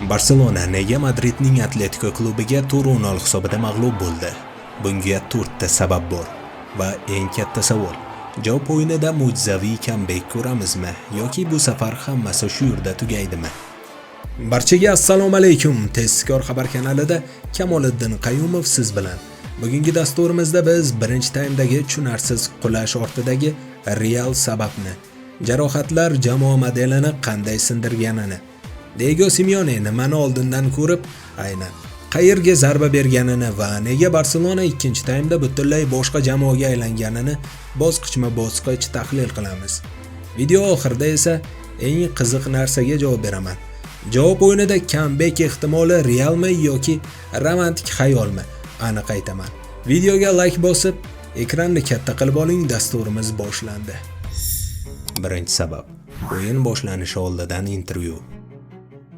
Barselona nega Madridning Atletico klubiga 4-0 hisobida mag'lub bo'ldi? Bunga 4 ta sabab bor va eng katta savol: javob o'yinida mo'jizaviy kambek ko'ramizmi yoki bu safar hammasi shu yerda tugaydimi? Barchaga assalomu alaykum. Tezkor xabar kanalida Kamoliddin Qayumov siz bilan. Bugungi dasturimizda biz birinchi taymdagi tushunarsiz qulash ortidagi real sababni, jarohatlar jamoa modelini qanday sindirganini, Diego Simeone nimani oldindan ko'rib, aynan qayerga zarba berganini va nega Barselona ikkinchi taymda butunlay boshqa jamoaga aylanganini bosqichma-bosqich tahlil qilamiz. Video oxirida esa eng qiziq narsaga javob beraman. Javob o'yinida kambek ehtimoli realmi yoki romantik xayolmi? Aniq aytaman. Videoga like bosib, ekranni katta qilib oling, dasturimiz boshlandi. Birinchi sabab: o'yin boshlanishi oldidan intervyu.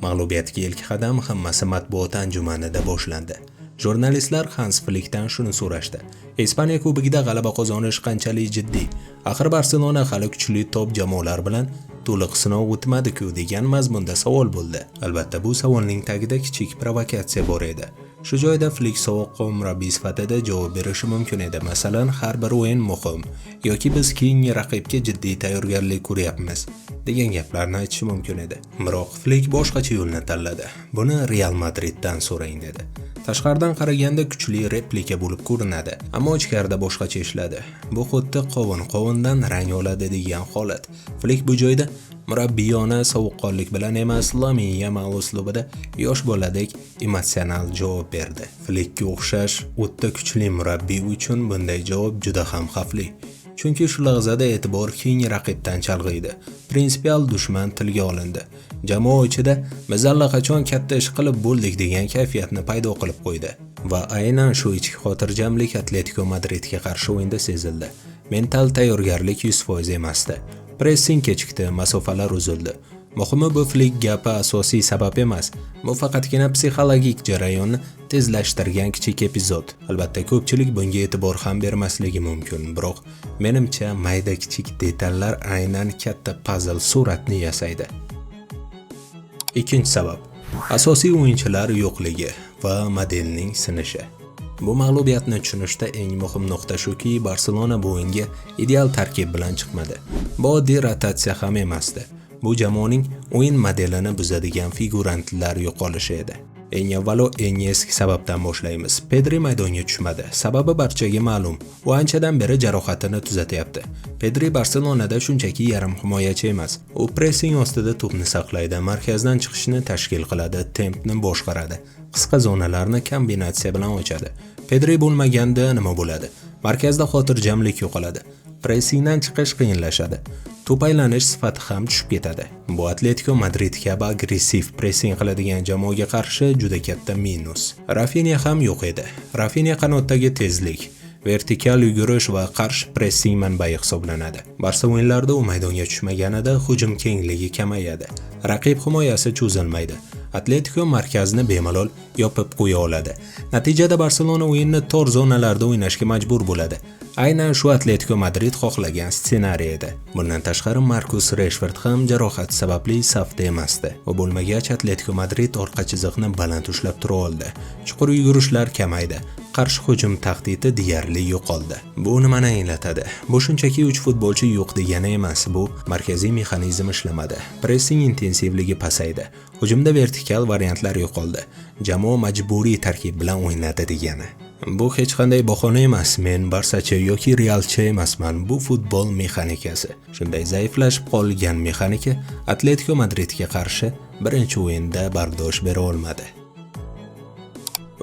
Mag'lubiyatga ilk qadam hammasi matbuot anjumanida boshlandi. Jurnalistlar Hans Flickdan shuni so'rashdi: Ispaniya kubogida g'alaba qozonish qanchalik jiddiy? Axir Barselona hali kuchli top jamoalar bilan to'liq sinov o'tmadi-ku degan mazmunda savol bo'ldi. Albatta bu savolning tagida kichik provokatsiya bor edi. Shu joyda Flick sovuqqon murabbiy sifatida javob berishi mumkin edi. Masalan, har bir o'yin muhim yoki biz keyingi raqibga jiddiy tayyorgarlik ko'ryapmiz degan gaplarni aytishi mumkin edi. Biroq Flick boshqacha yo'lni tanladi. Buni Real Madriddan so'rang dedi. Tashqaridan qaraganda kuchli replika bo'lib ko'rinadi, ammo ichkarida boshqacha ishladi. Bu xuddi qovun-qovundan rang oladi degan holat. Flick bu joyda murabbiyona sovuqqonlik bilan emas, Lamine Yamal uslubida yosh boladek emotsional javob berdi. Flickga o'xshash o'ta kuchli murabbiy uchun bunday javob juda ham xavfli. Chunki shu lahzada e'tibor keyingi raqibdan chalg'iydi. Prinsipial dushman tilga olindi. Jamoa ichida biz allaqachon katta ish qilib bo'ldik degan kayfiyatni paydo qilib qo'ydi. Va aynan shu ichki xotirjamlik Atletico Madridga qarshi o'yinda sezildi. Mental tayyorgarlik 100% emasdi. Pressing kechikdi, masofalar uzildi. Muhimi bu Flick gapi asosiy sabab emas. Bu faqatgina psixologik jarayonni tezlashtirgan kichik epizod. Albatta ko'pchilik bunga e'tibor ham bermasligi mumkin, biroq menimcha mayda kichik detallar aynan katta puzzle suratni yasaydi. Ikkinchi sabab: asosiy o'yinchilar yo'qligi va modelning sinishi. Bu mag'lubiyatni tushunishda eng muhim nuqta shuki, Barselona bu o'yinga ideal tarkib bilan chiqmadi. Bu oddiy rotatsiya ham emasdi. Bu jamoaning o'yin modelini buzadigan figurantlar yo'qolishi edi. Eng avvalo eng eski sababdan boshlaymiz. Pedri maydonga tushmadi. Sababi barchaga ma'lum. U anchadan beri jarohatini tuzatyapti. Pedri Barselonada shunchaki yarim himoyachi emas. U pressing ostida to'pni saqlaydi, markazdan chiqishni tashkil qiladi, tempni boshqaradi, qisqa zonalarni kombinatsiya bilan ochadi. Pedri bo'lmaganda nima bo'ladi? Markazda xotirjamlik yo'qoladi. Pressingdan chiqish qiyinlashadi. To'p aylanish sifati ham tushib ketadi. Bu Atletico Madrid kabi agressiv pressing qiladigan jamoaga qarshi juda katta minus. Rafinha ham yo'q edi. Rafinha qanotdagi tezlik, vertikal yugurish va qarshi pressing manbai hisoblanadi. Barsa o'yinlarida u maydonga tushmaganida hujum kengligi kamayadi. Raqib himoyasi cho'zilmaydi. Atletico markazni bemalol yopib qo'ya oladi. Natijada Barselona o'yinni tor zonalarda o'ynashga majbur bo'ladi. Aynan shu Atletico Madrid xohlagan ssenariy edi. Bundan tashqari Marcus Rashford ham jarohat sababli safda emasdi. U bo'lmagach Atletico Madrid orqa chiziqni baland ushlab tura oldi. Chuqur yugurishlar kamaydi. Qarshi hujum tahdidi deyarli yo'qoldi. Bu nimani anglatadi? Bu shunchaki 3 futbolchi yo'q degani emas, bu markaziy mexanizm ishlamadi. Pressing intensivligi pasaydi. Hujumda vertikal variantlar yo'qoldi. Jamoa majburiy tarkib bilan o'ynadi degani. Bu hech qanday bahona emas. Men Barsachi yoki Realchi emasman. Bu futbol mexanikasi. Shunday zaiflashib qolgan mexanika Atletico Madridga qarshi birinchi o'yinda bardosh bera olmadi.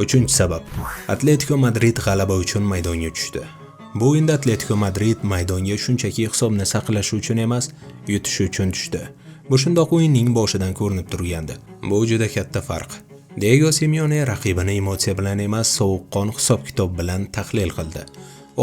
Uchinchi sabab: Atletico Madrid g'alaba uchun maydonga tushdi. Bu o'yinda Atletico Madrid maydonga shunchaki hisobni saqlash uchun emas, yutish uchun tushdi. Bu shundoq o'yinning boshidan ko'rinib turgandi. Bu juda katta farq. Diego Simeone raqibini emotsiya bilan emas, sovuqqon hisob-kitob bilan tahlil qildi.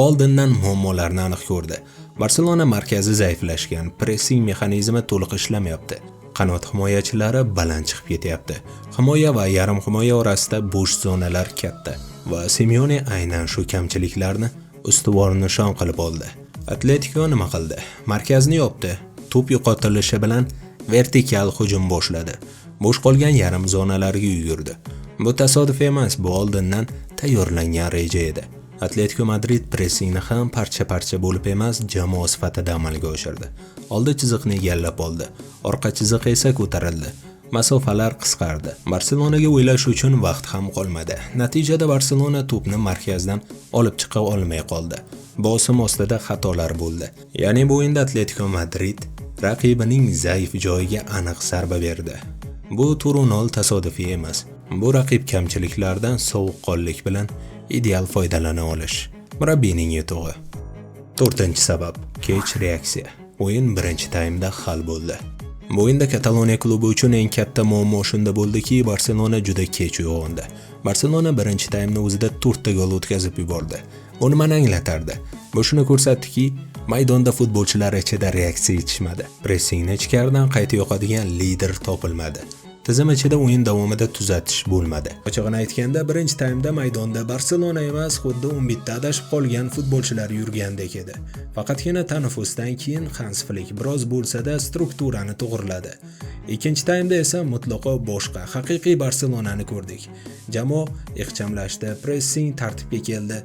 Oldindan muammolarni aniq ko'rdi. Barselona markazi zaiflashgan, pressing mexanizmi to'liq ishlamayapti. Qanot himoyachilari baland chiqib ketyapti. Himoya va yarim himoya orasida bo'sh zonalar katta va Simeone aynan shu kamchiliklarni ustuvor nishon qilib oldi. Atletico nima qildi? Markazni yopdi. To'p yo'qotilishi bilan vertikal hujum boshladi. bo'sh qolgan yarim zonalarga yugurdi. Bu tasodif emas, bu oldindan tayyorlangan reja edi. Atletico Madrid pressingni ham parcha-parcha bo'lib emas, jamoa sifatida amalga oshirdi. Oldi chiziqni egallab oldi, orqa chiziq esa ko'tarildi. Masofalar qisqardi. Barselonaga o'ylash uchun vaqt ham qolmadi. Natijada Barselona to'pni markazdan olib chiqa olmay qoldi. Bosim ostida xatolar bo'ldi. Ya'ni bu o'yinda Atletico Madrid raqibining zaif joyiga aniq zarba berdi. Bu Turunol tasodifiy emas. Bu raqib kamchiliklardan sovuqqonlik bilan ideal foydalana olish. Murabbiyning yutug'i. 4-sabab: kech reaksiya. O'yin birinchi taymda hal bo'ldi. Bu o'yinda Kataloniya klubi uchun eng katta muammo shunda bo'ldiki, Barselona juda kech uyg'ondi. Barselona birinchi taymni o'zida 4 ta gol o'tkazib yubordi. Bu nimani anglatardi? Bu shuni ko'rsatdiki, maydonda futbolchilar ichida reaksiya etishmadi. Pressingni ichkaridan qayta yo'qadigan lider topilmadi. Tizim ichida o'yin davomida tuzatish bo'lmadi. Ochig'ini aytganda, birinchi taymda maydonda Barselona emas, xuddi 11 ta adashib qolgan futbolchilar yurgandek edi. Faqatgina tanaffusdan keyin Hans Flick biroz bo'lsa-da strukturani to'g'riladi. Ikkinchi taymda esa mutlaqo boshqa, haqiqiy Barselonani ko'rdik. Jamoa ixchamlashdi, pressing tartibga keldi,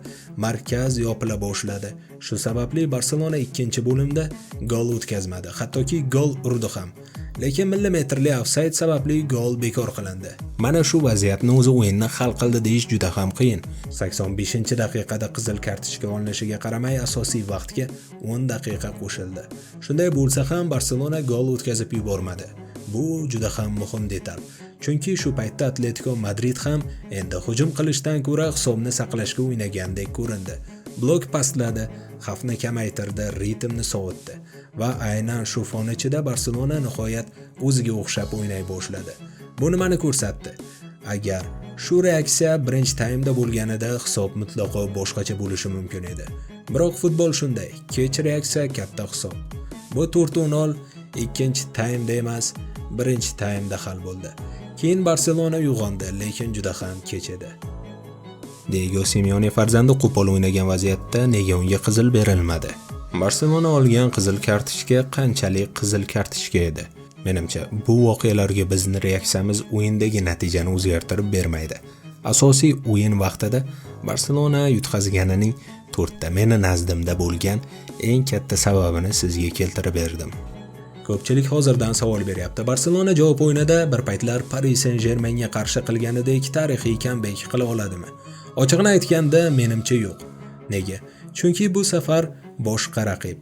markaz yopila boshladi. Shu sababli Barselona ikkinchi bo'limda gol o'tkazmadi, hattoki gol urdi ham. Lekin millimetrli ofsayd sababli gol bekor qilindi. Mana shu vaziyatni o'zi o'yinni hal qildi deyish juda ham qiyin. 85-daqiqada qizil kartochka olinishiga qaramay asosiy vaqtga 10 daqiqa qo'shildi. Shunday bo'lsa ham Barselona gol o'tkazib yubormadi. Bu juda ham muhim detal. Chunki shu paytda Atletico Madrid ham endi hujum qilishdan ko'ra hisobni saqlashga o'ynagandek ko'rindi. Blok pastladi, xavfni kamaytirdi, ritmni sovutdi va aynan shu fon ichida Barselona nihoyat o'ziga o'xshab o'ynay boshladi. Bu nimani ko'rsatdi? Agar shu reaksiya birinchi taymda bo'lganida hisob mutlaqo boshqacha bo'lishi mumkin edi. Biroq futbol shunday, kech reaksiya katta hisob. Bu 4-0 ikkinchi taymda emas, birinchi taymda hal bo'ldi. Keyin Barselona uyg'ondi, lekin juda ham kech edi. Diego Simeone farzandi qo'pol o'ynagan vaziyatda nega unga qizil berilmadi? Barselona olgan qizil kartochka qanchalik qizil kartochka edi? Menimcha, bu voqealarga bizning reaksiyamiz o'yindagi natijani o'zgartirib bermaydi. Asosiy o'yin vaqtida Barselona yutqazganining 4 ta meni nazdimda bo'lgan eng katta sababini sizga keltirib berdim. Ko'pchilik hozirdan savol beryapti. Barselona javob o'yinida bir paytlar Paris Saint-Germainga qarshi qilganidek tarixiy comeback qila oladimi? Ochiqni aytganda menimcha yo'q. Nega? Chunki bu safar boshqa raqib.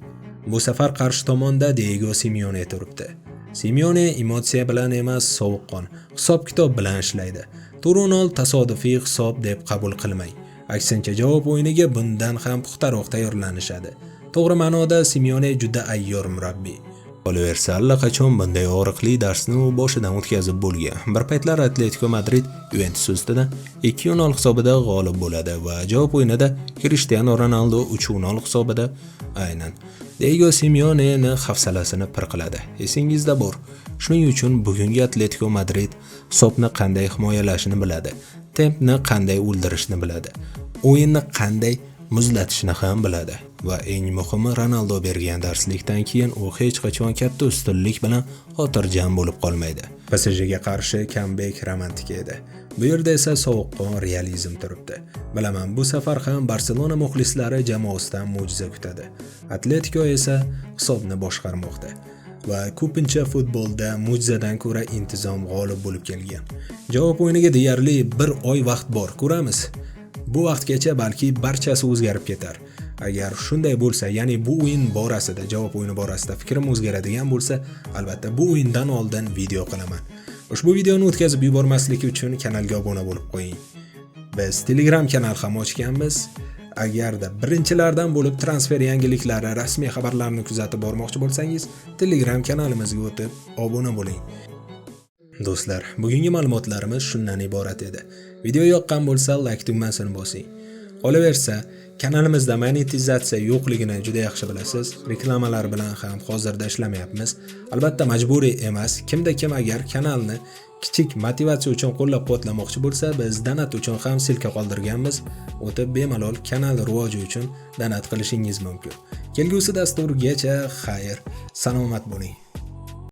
Bu safar qarshi tomonda Diego Simeone turibdi. Simeone emotsiya bilan emas, sovuqqon, hisob-kitob bilan ishlaydi. Turunol tasodifiy hisob deb qabul qilmang. Aksincha javob o'yiniga bundan ham puxtaroq tayyorlanishadi. To'g'ri ma'noda Simeone juda ayyor murabbiy. Qolaversa, allaqachon bunday og'riqli darsni u boshidan o'tkazib bo'lgan. Bir paytlar Atletico Madrid Juventus ustidan 2-0 hisobida g'olib bo'ladi va javob o'yinida Cristiano Ronaldo 3-0 hisobida aynan Diego Simeone'ni hafsalasini pir qiladi. Esingizda bor. Shuning uchun bugungi Atletico Madrid hisobni qanday himoyalashni biladi, tempni qanday o'ldirishni biladi, o'yinni qanday muzlatishni ham biladi. Va eng muhimi, Ronaldo bergan darslikdan keyin u hech qachon katta ustunlik bilan xotirjam bo'lib qolmaydi. PSJga qarshi comeback romantik edi. Bu yerda esa sovuqqon realizm turibdi. Bilaman, bu safar ham Barselona muxlislari jamoasidan mo'jiza kutadi. Atletico esa hisobni boshqarmoqda. Va ko'pincha futbolda mo'jizadan ko'ra intizom g'olib bo'lib kelgan. Javob o'yiniga deyarli 1 oy vaqt bor, ko'ramiz. Bu vaqtgacha balki barchasi o'zgarib ketar. Agar shunday bo'lsa, ya'ni bu o'yin borasida, javob o'yini borasida fikrim o'zgaradigan bo'lsa, albatta bu o'yindan oldin video qilaman. Ushbu videoni o'tkazib yubormaslik uchun kanalga obuna bo'lib qo'ying. Biz Telegram kanal ham ochganmiz. Agarda birinchilardan bo'lib transfer yangiliklari, rasmiy xabarlarni kuzatib bormoqchi bo'lsangiz, Telegram kanalimizga o'tib obuna bo'ling. Do'stlar, bugungi ma'lumotlarimiz shundan iborat edi. Video yoqqan bo'lsa, like tugmasini bosing. Qolaversa, kanalimizda monetizatsiya yo'qligini juda yaxshi bilasiz. Reklamalar bilan ham hozirda ishlamayapmiz. Albatta majburiy emas. Kimda kim agar kanalni kichik motivatsiya uchun qo'llab-quvvatlamoqchi bo'lsa, biz donat uchun ham silka qoldirganmiz. O'tib bemalol kanal rivoji uchun donat qilishingiz mumkin. Kelgusi dasturgacha xayr, salomat bo'ling.